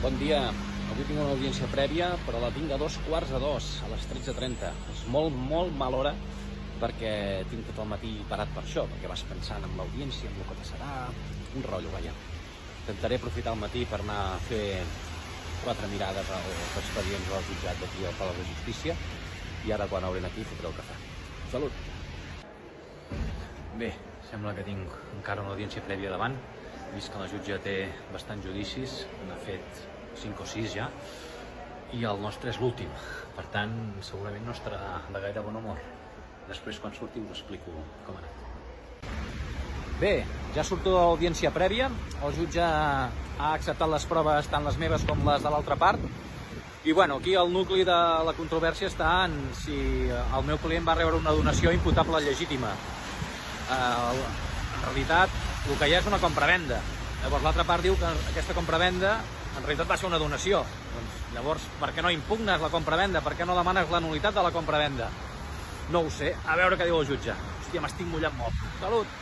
Bon dia. Avui tinc una audiència prèvia, però la tinc a 2:15, a les 13:30. És molt mala hora, perquè tinc tot el matí parat per això, perquè vas pensant en l'audiència, en el que passarà, un rotllo, vaja. Intentaré aprofitar el matí per anar a fer 4 mirades als expedients al jutjat d'aquí al Palau de Justícia, i ara quan obrin aquí fotré el cafè. Salut! Bé, sembla que tinc encara una audiència prèvia davant. He vist que la jutge té bastants judicis, n'ha fet 5 o 6 ja, i el nostre és l'últim. Per tant, segurament no estarà de gaire bon humor. Després, quan surti, us explico com ha anat. Bé, ja surto de l'audiència prèvia. El jutge ha acceptat les proves, tant les meves com les de l'altra part. I bueno, aquí el nucli de la controvèrsia està en si el meu client va rebre una donació imputable legítima. En realitat, el que hi ha és una compravenda. Llavors l'altra part diu que aquesta compravenda en realitat va ser una donació. Doncs, llavors, per què no impugnes la compravenda? Per què no demanes la nul·litat de la compravenda? No ho sé. A veure què diu el jutge. Hòstia, m'estic mullant molt. Salut!